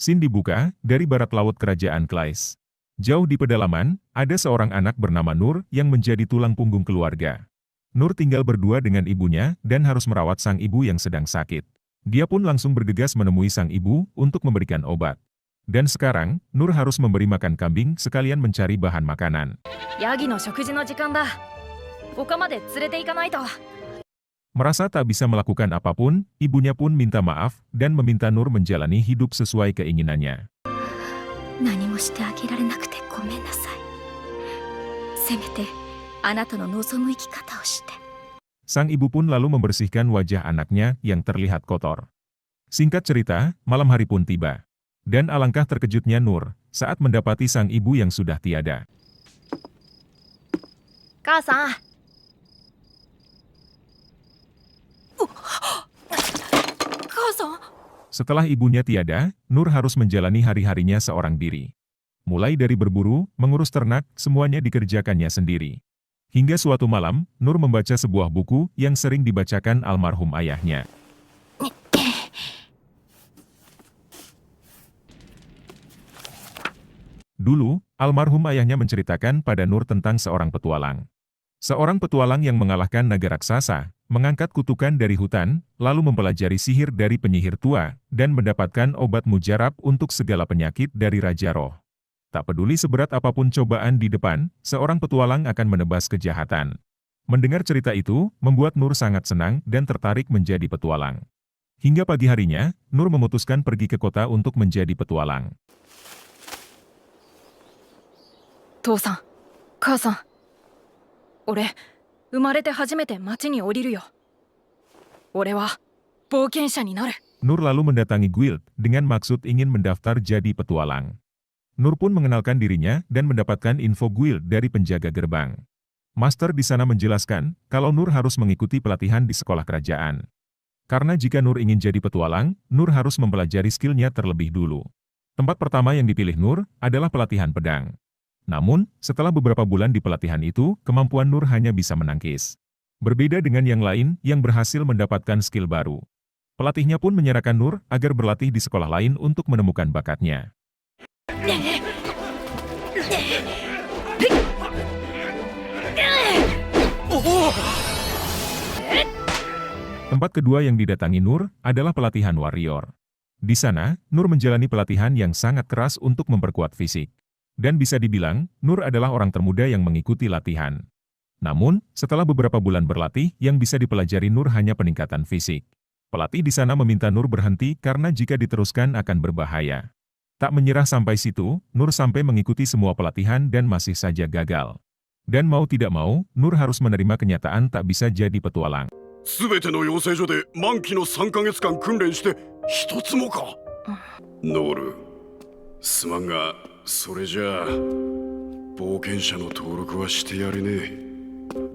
Scene dibuka dari barat laut kerajaan Klais. Jauh di pedalaman, ada seorang anak bernama Nur yang menjadi tulang punggung keluarga. Nur tinggal berdua dengan ibunya dan harus merawat sang ibu yang sedang sakit. Dia pun langsung bergegas menemui sang ibu untuk memberikan obat. Dan sekarang, Nur harus memberi makan kambing sekalian mencari bahan makanan. Yagi no shokuji no jikan da. Oka made tsurete ikanai to. Merasa tak bisa melakukan apapun, ibunya pun minta maaf dan meminta Nur menjalani hidup sesuai keinginannya. Nani mo shite agerare nakute gomen nasai. Semete anata no nozomu ikikata o shite. Sang ibu pun lalu membersihkan wajah anaknya yang terlihat kotor. Singkat cerita, malam hari pun tiba. Dan alangkah terkejutnya Nur saat mendapati sang ibu yang sudah tiada. Kasa. Setelah ibunya tiada, Nur harus menjalani hari-harinya seorang diri. Mulai dari berburu, mengurus ternak, semuanya dikerjakannya sendiri. Hingga suatu malam, Nur membaca sebuah buku yang sering dibacakan almarhum ayahnya. Dulu, almarhum ayahnya menceritakan pada Nur tentang seorang petualang. Seorang petualang yang mengalahkan naga raksasa, mengangkat kutukan dari hutan, lalu mempelajari sihir dari penyihir tua, dan mendapatkan obat mujarab untuk segala penyakit dari Raja Roh. Tak peduli seberat apapun cobaan di depan, seorang petualang akan menebas kejahatan. Mendengar cerita itu, membuat Nur sangat senang dan tertarik menjadi petualang. Hingga pagi harinya, Nur memutuskan pergi ke kota untuk menjadi petualang. Tosan, Kasan. Ore, umarete hajimete machi ni oriru yo. Ore wa boukensha ni naru. Nur lalu mendatangi guild dengan maksud ingin mendaftar jadi petualang. Nur pun mengenalkan dirinya dan mendapatkan info guild dari penjaga gerbang. Master di sana menjelaskan kalau Nur harus mengikuti pelatihan di sekolah kerajaan. Karena jika Nur ingin jadi petualang, Nur harus mempelajari skillnya terlebih dulu. Tempat pertama yang dipilih Nur adalah pelatihan pedang. Namun, setelah beberapa bulan di pelatihan itu, kemampuan Nur hanya bisa menangkis. Berbeda dengan yang lain yang berhasil mendapatkan skill baru. Pelatihnya pun menyarankan Nur agar berlatih di sekolah lain untuk menemukan bakatnya. Tempat kedua yang didatangi Nur adalah pelatihan warrior. Di sana, Nur menjalani pelatihan yang sangat keras untuk memperkuat fisik. Dan bisa dibilang, Nur adalah orang termuda yang mengikuti latihan. Namun, setelah beberapa bulan berlatih, yang bisa dipelajari Nur hanya peningkatan fisik. Pelatih di sana meminta Nur berhenti karena jika diteruskan akan berbahaya. Tak menyerah sampai situ, Nur sampai mengikuti semua pelatihan dan masih saja gagal. Dan mau tidak mau, Nur harus menerima kenyataan tak bisa jadi petualang. すべての養成所で満期の3ヶ月間訓練して一つもか。ノール、すまんがそれじゃあ冒険者の登録はしてやれねえ。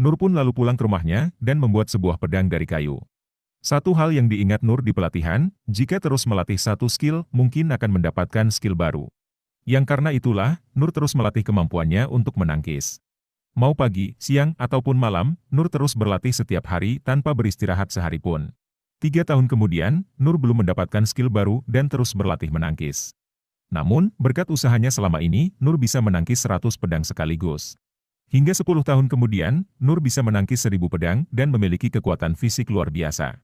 Nur pun lalu pulang ke rumahnya dan membuat sebuah pedang dari kayu. Satu hal yang diingat Nur di pelatihan, jika terus melatih satu skill, mungkin akan mendapatkan skill baru. Yang karena itulah, Nur terus melatih kemampuannya untuk menangkis. Mau pagi, siang, ataupun malam, Nur terus berlatih setiap hari tanpa beristirahat sehari pun. 3 tahun kemudian, Nur belum mendapatkan skill baru dan terus berlatih menangkis. Namun, berkat usahanya selama ini, Nur bisa menangkis 100 pedang sekaligus. Hingga 10 tahun kemudian, Nur bisa menangkis 1000 pedang dan memiliki kekuatan fisik luar biasa.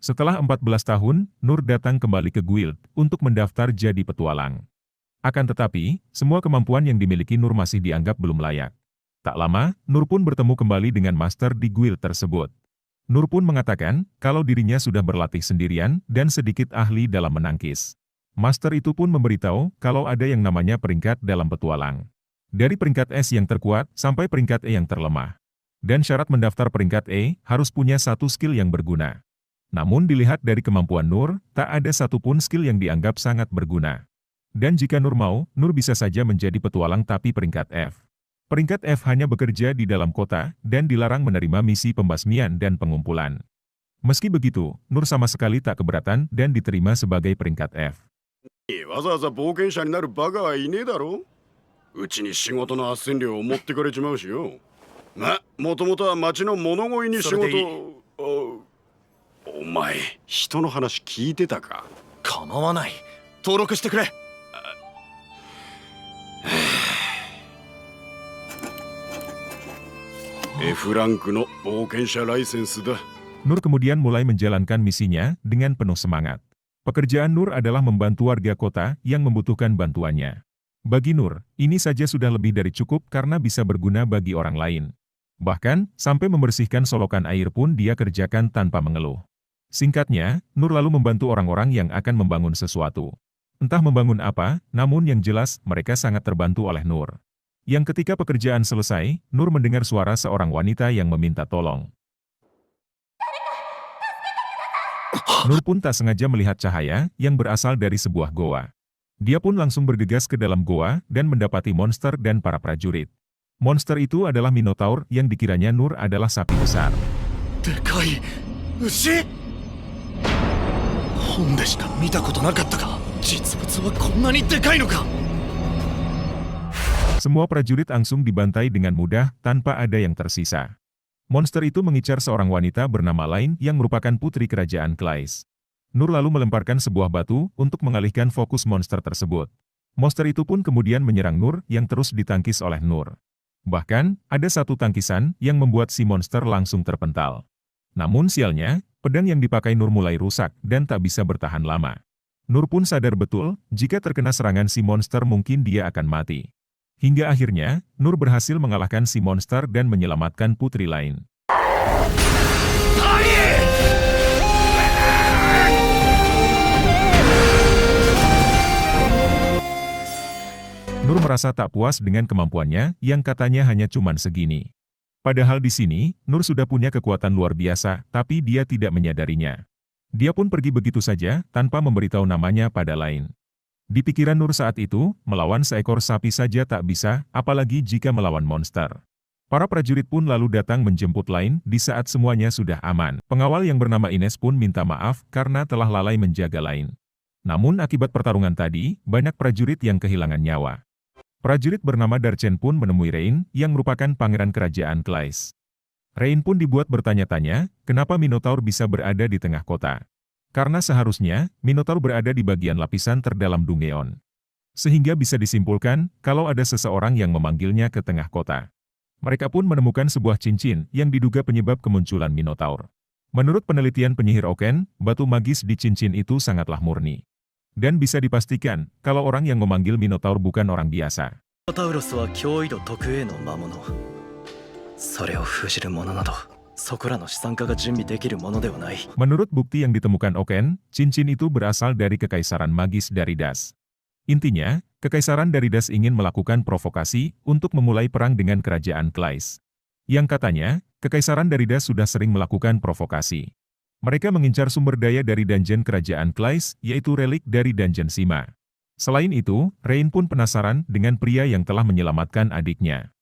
Setelah 14 tahun, Nur datang kembali ke guild untuk mendaftar jadi petualang. Akan tetapi, semua kemampuan yang dimiliki Nur masih dianggap belum layak. Tak lama, Nur pun bertemu kembali dengan master di guild tersebut. Nur pun mengatakan kalau dirinya sudah berlatih sendirian dan sedikit ahli dalam menangkis. Master itu pun memberitahu kalau ada yang namanya peringkat dalam petualang. Dari peringkat S yang terkuat sampai peringkat E yang terlemah. Dan syarat mendaftar peringkat E harus punya satu skill yang berguna. Namun dilihat dari kemampuan Nur, tak ada satupun skill yang dianggap sangat berguna. Dan jika Nur mau, Nur bisa saja menjadi petualang tapi peringkat F. Peringkat F hanya bekerja di dalam kota, dan dilarang menerima misi pembasmian dan pengumpulan. Meski begitu, Nur sama sekali tak keberatan dan diterima sebagai peringkat F. わざわざ冒険者になるバカはいねえだろ。うちに仕事の斡旋料を持ってかれちまうしよ。もともとは町の物乞いに仕それでいい事。お前、人の話聞いてたか？構わない。登録してくれ。F ランクの冒険者ライセンスだ。 Nur kemudian mulai menjalankan misinya dengan penuh semangat. Pekerjaan Nur adalah membantu warga kota yang membutuhkan bantuannya. Bagi Nur, ini saja sudah lebih dari cukup karena bisa berguna bagi orang lain. Bahkan, sampai membersihkan solokan air pun dia kerjakan tanpa mengeluh. Singkatnya, Nur lalu membantu orang-orang yang akan membangun sesuatu. Entah membangun apa, namun yang jelas mereka sangat terbantu oleh Nur. Yang ketika pekerjaan selesai, Nur mendengar suara seorang wanita yang meminta tolong. Nur pun tak sengaja melihat cahaya yang berasal dari sebuah goa. Dia pun langsung bergegas ke dalam goa dan mendapati monster dan para prajurit. Monster itu adalah Minotaur yang dikiranya Nur adalah sapi besar. でかい牛。本でしか見たことなかったか。実物はこんなにでかいのか。 Semua prajurit langsung dibantai dengan mudah tanpa ada yang tersisa. Monster itu mengincar seorang wanita bernama Lain yang merupakan putri kerajaan Klais. Nur lalu melemparkan sebuah batu untuk mengalihkan fokus monster tersebut. Monster itu pun kemudian menyerang Nur yang terus ditangkis oleh Nur. Bahkan, ada satu tangkisan yang membuat si monster langsung terpental. Namun sialnya, pedang yang dipakai Nur mulai rusak dan tak bisa bertahan lama. Nur pun sadar betul, jika terkena serangan si monster mungkin dia akan mati. Hingga akhirnya, Nur berhasil mengalahkan si monster dan menyelamatkan putri Lain. Nur merasa tak puas dengan kemampuannya yang katanya hanya cuman segini. Padahal di sini, Nur sudah punya kekuatan luar biasa, tapi dia tidak menyadarinya. Dia pun pergi begitu saja, tanpa memberitahu namanya pada Lain. Di pikiran Nur saat itu, melawan seekor sapi saja tak bisa, apalagi jika melawan monster. Para prajurit pun lalu datang menjemput Lain di saat semuanya sudah aman. Pengawal yang bernama Ines pun minta maaf karena telah lalai menjaga Lain. Namun akibat pertarungan tadi, banyak prajurit yang kehilangan nyawa. Prajurit bernama Darchen pun menemui Rain yang merupakan pangeran kerajaan Klais. Rain pun dibuat bertanya-tanya, kenapa Minotaur bisa berada di tengah kota. Karena seharusnya, Minotaur berada di bagian lapisan terdalam Dungeon. Sehingga bisa disimpulkan, kalau ada seseorang yang memanggilnya ke tengah kota. Mereka pun menemukan sebuah cincin yang diduga penyebab kemunculan Minotaur. Menurut penelitian penyihir Oken, batu magis di cincin itu sangatlah murni. Dan bisa dipastikan, kalau orang yang memanggil Minotaur bukan orang biasa. タウロスは脅威度特 A の魔物。それを封じるものなど、そこらの資産家が準備できるものではない。 Menurut bukti yang ditemukan Oken, cincin itu berasal dari Kekaisaran Magis Daridas. Intinya, Kekaisaran Daridas ingin melakukan provokasi untuk memulai perang dengan kerajaan Klais. Yang katanya, Kekaisaran Daridas sudah sering melakukan provokasi. Mereka mengincar sumber daya dari dungeon kerajaan Klais, yaitu relik dari dungeon Sima. Selain itu, Rain pun penasaran dengan pria yang telah menyelamatkan adiknya.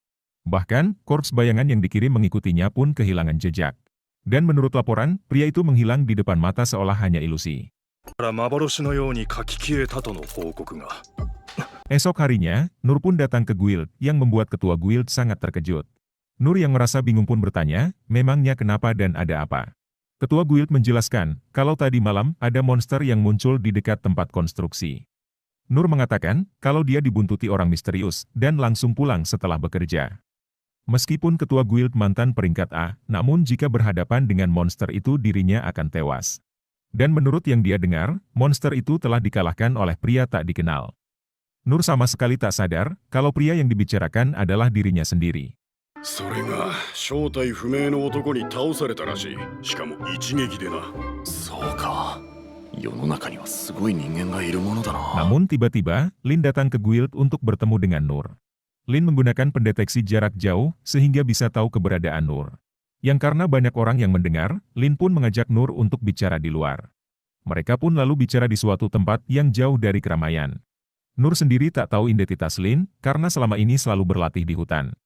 Bahkan, korps bayangan yang dikirim mengikutinya pun kehilangan jejak. Dan menurut laporan, pria itu menghilang di depan mata seolah hanya ilusi. 幻のように書き消えたとの報告が。 Esok harinya, Nur pun datang ke guild, yang membuat ketua guild sangat terkejut. Nur yang merasa bingung pun bertanya, memangnya kenapa dan ada apa? Ketua guild menjelaskan, kalau tadi malam ada monster yang muncul di dekat tempat konstruksi. Nur mengatakan, kalau dia dibuntuti orang misterius, dan langsung pulang setelah bekerja. Meskipun ketua guild mantan peringkat A, namun jika berhadapan dengan monster itu dirinya akan tewas. Dan menurut yang dia dengar, monster itu telah dikalahkan oleh pria tak dikenal. Nur sama sekali tak sadar, kalau pria yang dibicarakan adalah dirinya sendiri. それが正体不明の男に倒されたらしい。しかも一撃でな。そうか。世の中にはすごい人間がいるものだな。 Namun tiba-tiba, Lin datang ke guild untuk bertemu dengan Nur. Lin menggunakan pendeteksi jarak jauh, sehingga bisa tahu keberadaan Nur. Yang karena banyak orang yang mendengar, Lin pun mengajak Nur untuk bicara di luar. Mereka pun lalu bicara di suatu tempat yang jauh dari keramaian. Nur sendiri tak tahu identitas Lin, karena selama ini selalu berlatih di hutan.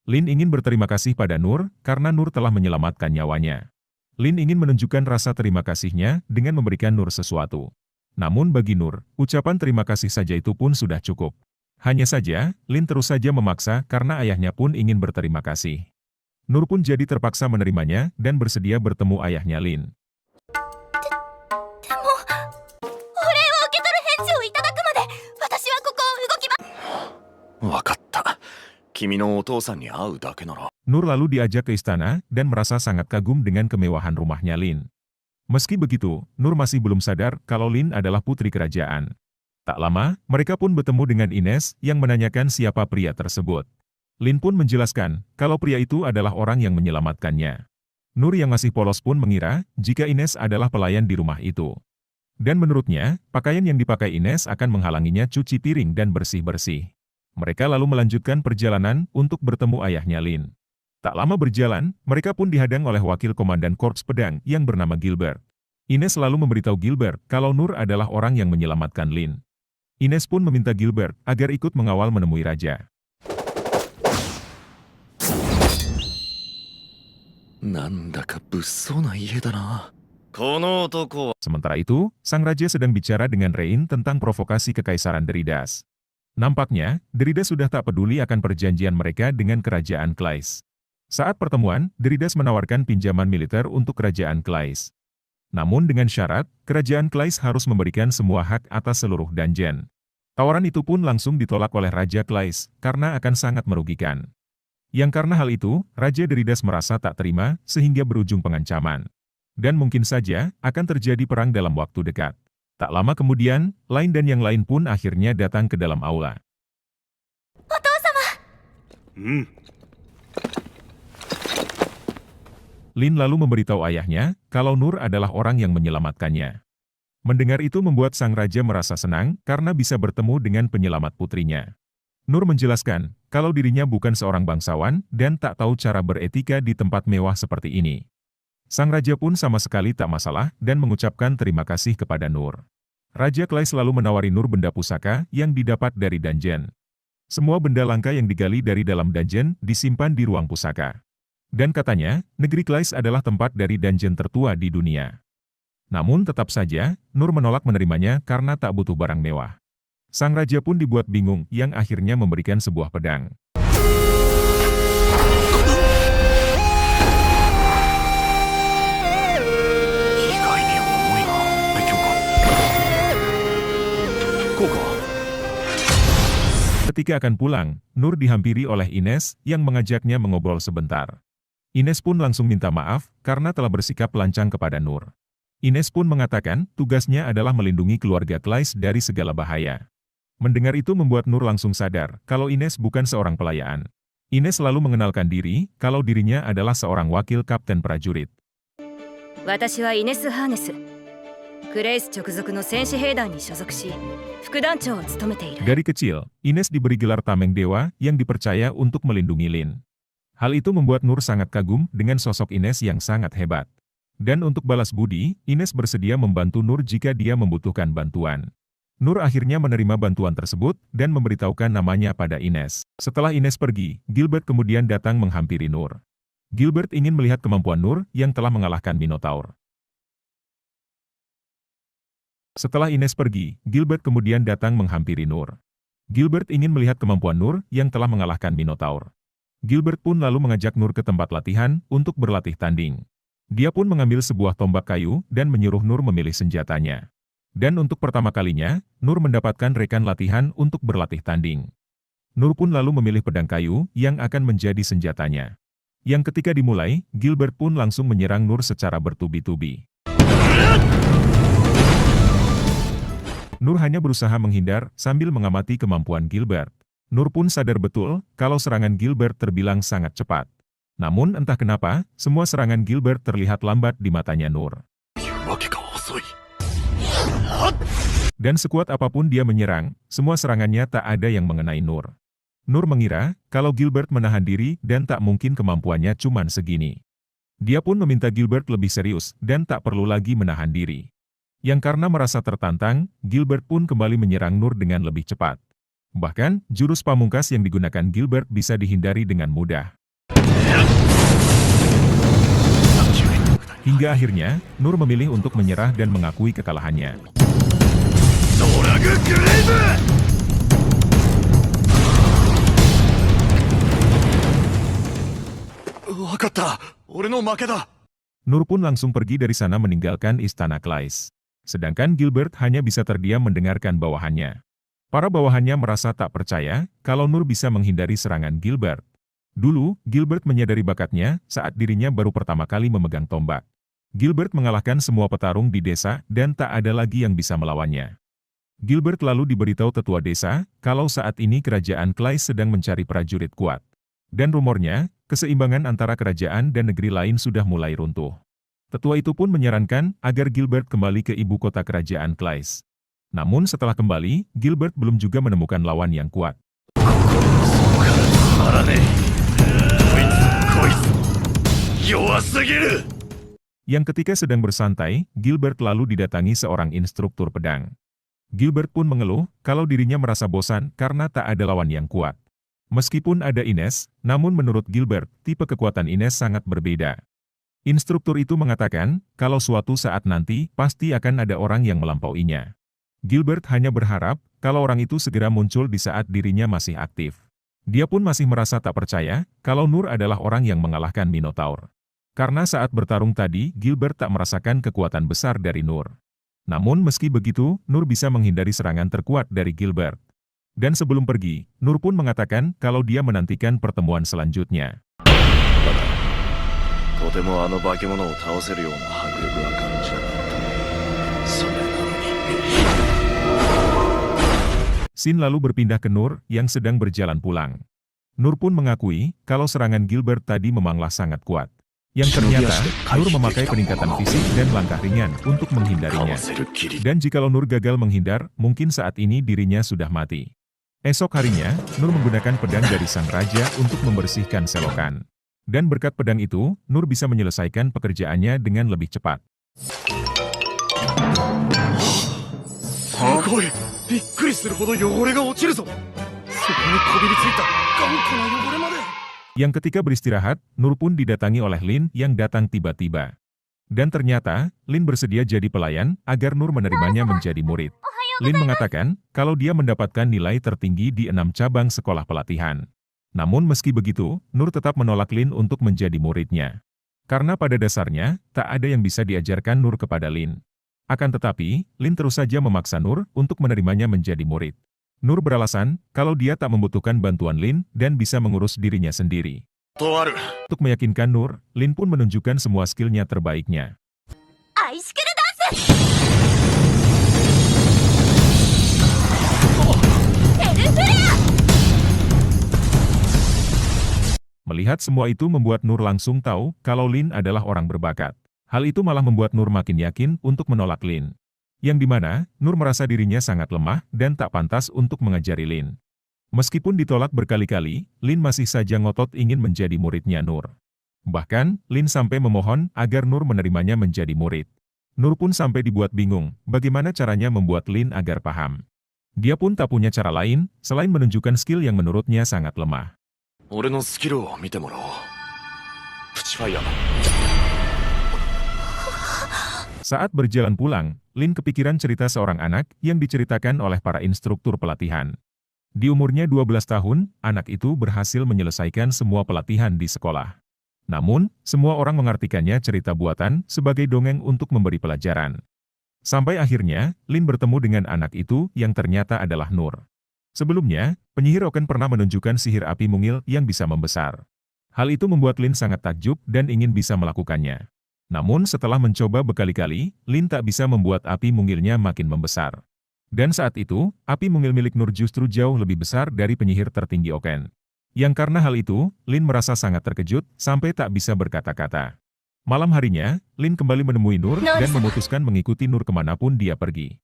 Lin ingin berterima kasih pada Nur, karena Nur telah menyelamatkan nyawanya. Lin ingin menunjukkan rasa terima kasihnya dengan memberikan Nur sesuatu. Namun bagi Nur, ucapan terima kasih saja itu pun sudah cukup. Hanya saja, Lin terus saja memaksa karena ayahnya pun ingin berterima kasih. Nur pun jadi terpaksa menerimanya dan bersedia bertemu ayahnya Lin. でもお礼を受け取る返事をいただくまで私はここを動きまわかった。君のお父さんに会うだけなら。 Nur lalu diajak ke istana dan merasa sangat kagum dengan kemewahan rumahnya Lin. Meski begitu, Nur masih belum sadar kalau Lin adalah putri kerajaan. Tak lama, mereka pun bertemu dengan Ines yang menanyakan siapa pria tersebut. Lin pun menjelaskan kalau pria itu adalah orang yang menyelamatkannya. Nur yang masih polos pun mengira jika Ines adalah pelayan di rumah itu. Dan menurutnya, pakaian yang dipakai Ines akan menghalanginya cuci piring dan bersih-bersih. Mereka lalu melanjutkan perjalanan untuk bertemu ayahnya Lin. Tak lama berjalan, mereka pun dihadang oleh wakil komandan korps pedang yang bernama Gilbert. Ines lalu memberitahu Gilbert kalau Nur adalah orang yang menyelamatkan Lin. Ines pun meminta Gilbert agar ikut mengawal menemui raja. Sementara itu, sang raja sedang bicara dengan Rein tentang provokasi kekaisaran Deridas. Nampaknya, Deridas sudah tak peduli akan perjanjian mereka dengan kerajaan Klais. Saat pertemuan, Deridas menawarkan pinjaman militer untuk kerajaan Klais. Namun dengan syarat, kerajaan Klais harus memberikan semua hak atas seluruh dungeon. Tawaran itu pun langsung ditolak oleh Raja Klais, karena akan sangat merugikan. Yang karena hal itu, Raja Deridas merasa tak terima, sehingga berujung pengancaman. Dan mungkin saja, akan terjadi perang dalam waktu dekat. Tak lama kemudian, Lin dan yang lain pun akhirnya datang ke dalam aula. Lin lalu memberitahu ayahnya, kalau Nur adalah orang yang menyelamatkannya. Mendengar itu membuat sang raja merasa senang, karena bisa bertemu dengan penyelamat putrinya. Nur menjelaskan, kalau dirinya bukan seorang bangsawan, dan tak tahu cara beretika di tempat mewah seperti ini. Sang raja pun sama sekali tak masalah, dan mengucapkan terima kasih kepada Nur. Raja Klais lalu menawari Nur benda pusaka, yang didapat dari dungeon. Semua benda langka yang digali dari dalam dungeon, disimpan di ruang pusaka. Dan katanya, negeri Klais adalah tempat dari dungeon tertua di dunia. Namun tetap saja, Nur menolak menerimanya karena tak butuh barang mewah. Sang raja pun dibuat bingung yang akhirnya memberikan sebuah pedang. Ketika akan pulang, Nur dihampiri oleh Ines yang mengajaknya mengobrol sebentar. Ines pun langsung minta maaf karena telah bersikap lancang kepada Nur. Ines pun mengatakan tugasnya adalah melindungi keluarga Klais dari segala bahaya. Mendengar itu membuat Nur langsung sadar kalau Ines bukan seorang pelayaan. Ines lalu mengenalkan diri kalau dirinya adalah seorang wakil kapten prajurit. Dari kecil, Ines diberi gelar Tameng Dewa yang dipercaya untuk melindungi Lin. Hal itu membuat Nur sangat kagum dengan sosok Ines yang sangat hebat. Dan untuk balas budi, Ines bersedia membantu Nur jika dia membutuhkan bantuan. Nur akhirnya menerima bantuan tersebut dan memberitahukan namanya pada Ines. Setelah Ines pergi, Gilbert kemudian datang menghampiri Nur. Gilbert ingin melihat kemampuan Nur yang telah mengalahkan Minotaur. Setelah Ines pergi, Gilbert kemudian datang menghampiri Nur. Gilbert ingin melihat kemampuan Nur yang telah mengalahkan Minotaur. Gilbert pun lalu mengajak Nur ke tempat latihan untuk berlatih tanding. Dia pun mengambil sebuah tombak kayu dan menyuruh Nur memilih senjatanya. Dan untuk pertama kalinya, Nur mendapatkan rekan latihan untuk berlatih tanding. Nur pun lalu memilih pedang kayu yang akan menjadi senjatanya. Yang ketika dimulai, Gilbert pun langsung menyerang Nur secara bertubi-tubi. Nur hanya berusaha menghindar sambil mengamati kemampuan Gilbert. Nur pun sadar betul kalau serangan Gilbert terbilang sangat cepat. Namun entah kenapa, semua serangan Gilbert terlihat lambat di matanya Nur. Dan sekuat apapun dia menyerang, semua serangannya tak ada yang mengenai Nur. Nur mengira kalau Gilbert menahan diri dan tak mungkin kemampuannya cuman segini. Dia pun meminta Gilbert lebih serius dan tak perlu lagi menahan diri. Yang karena merasa tertantang, Gilbert pun kembali menyerang Nur dengan lebih cepat. Bahkan, jurus pamungkas yang digunakan Gilbert bisa dihindari dengan mudah. Hingga akhirnya, Nur memilih untuk menyerah dan mengakui kekalahannya. わかった。俺の負けだ。 Nur pun langsung pergi dari sana meninggalkan istana Claes. Sedangkan Gilbert hanya bisa terdiam mendengarkan bawahannya. Para bawahannya merasa tak percaya kalau Nur bisa menghindari serangan Gilbert. Dulu, Gilbert menyadari bakatnya saat dirinya baru pertama kali memegang tombak. Gilbert mengalahkan semua petarung di desa dan tak ada lagi yang bisa melawannya. Gilbert lalu diberitahu tetua desa kalau saat ini kerajaan Claes sedang mencari prajurit kuat. Dan rumornya, keseimbangan antara kerajaan dan negeri lain sudah mulai runtuh. Tetua itu pun menyarankan agar Gilbert kembali ke ibu kota kerajaan Claes. Namun setelah kembali, Gilbert belum juga menemukan lawan yang kuat. Yang ketika sedang bersantai, Gilbert lalu didatangi seorang instruktur pedang. Gilbert pun mengeluh kalau dirinya merasa bosan karena tak ada lawan yang kuat. Meskipun ada Ines, namun menurut Gilbert, tipe kekuatan Ines sangat berbeda. Instruktur itu mengatakan, kalau suatu saat nanti, pasti akan ada orang yang melampauinya. Gilbert hanya berharap, kalau orang itu segera muncul di saat dirinya masih aktif. Dia pun masih merasa tak percaya, kalau Nur adalah orang yang mengalahkan Minotaur. Karena saat bertarung tadi, Gilbert tak merasakan kekuatan besar dari Nur. Namun meski begitu, Nur bisa menghindari serangan terkuat dari Gilbert. Dan sebelum pergi, Nur pun mengatakan kalau dia menantikan pertemuan selanjutnya. Shin lalu berpindah ke Nur yang sedang berjalan pulang. Nur pun mengakui kalau serangan Gilbert tadi memanglah sangat kuat. Yang ternyata, Nur memakai peningkatan fisik dan langkah ringan untuk menghindarinya. Dan jikalau Nur gagal menghindar, mungkin saat ini dirinya sudah mati. Esok harinya, Nur menggunakan pedang dari sang raja untuk membersihkan selokan. Dan berkat pedang itu, Nur bisa menyelesaikan pekerjaannya dengan lebih cepat. Yang ketika beristirahat, Nur pun didatangi oleh Lin yang datang tiba-tiba. Dan ternyata, Lin bersedia jadi pelayan agar Nur menerimanya menjadi murid. Lin mengatakan kalau dia mendapatkan nilai tertinggi di 6 cabang sekolah pelatihan. Namun meski begitu, Nur tetap menolak Lin untuk menjadi muridnya. Karena pada dasarnya, tak ada yang bisa diajarkan Nur kepada Lin. Akan tetapi, Lin terus saja memaksa Nur untuk menerimanya menjadi murid. Nur beralasan kalau dia tak membutuhkan bantuan Lin dan bisa mengurus dirinya sendiri. Untuk meyakinkan Nur, Lin pun menunjukkan semua skillnya terbaiknya. Melihat semua itu membuat Nur langsung tahu kalau Lin adalah orang berbakat. Hal itu malah membuat Nur makin yakin untuk menolak Lin. Yang dimana, Nur merasa dirinya sangat lemah dan tak pantas untuk mengajari Lin. Meskipun ditolak berkali-kali, Lin masih saja ngotot ingin menjadi muridnya Nur. Bahkan, Lin sampai memohon agar Nur menerimanya menjadi murid. Nur pun sampai dibuat bingung bagaimana caranya membuat Lin agar paham. Dia pun tak punya cara lain selain menunjukkan skill yang menurutnya sangat lemah. Saat berjalan pulang, Lin kepikiran cerita seorang anak yang diceritakan oleh para instruktur pelatihan. Di umurnya 12 tahun, anak itu berhasil menyelesaikan semua pelatihan di sekolah. Namun, semua orang mengartikannya cerita buatan sebagai dongeng untuk memberi pelajaran. Sampai akhirnya, Lin bertemu dengan anak itu yang ternyata adalah Nur. Sebelumnya, penyihir Oken pernah menunjukkan sihir api mungil yang bisa membesar. Hal itu membuat Lin sangat takjub dan ingin bisa melakukannya. Namun setelah mencoba berkali-kali, Lin tak bisa membuat api mungilnya makin membesar. Dan saat itu, api mungil milik Nur justru jauh lebih besar dari penyihir tertinggi Oken. Yang karena hal itu, Lin merasa sangat terkejut sampai tak bisa berkata-kata. Malam harinya, Lin kembali menemui Nur dan memutuskan mengikuti Nur kemanapun dia pergi.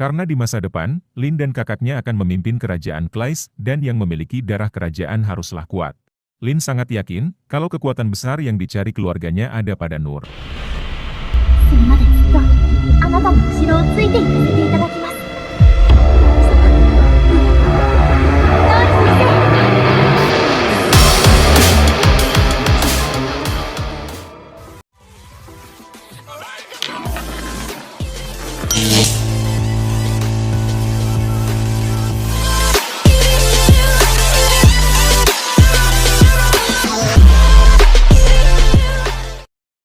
Karena di masa depan, Lin dan kakaknya akan memimpin kerajaan Claes dan yang memiliki darah kerajaan haruslah kuat. Lin sangat yakin kalau kekuatan besar yang dicari keluarganya ada pada Nur.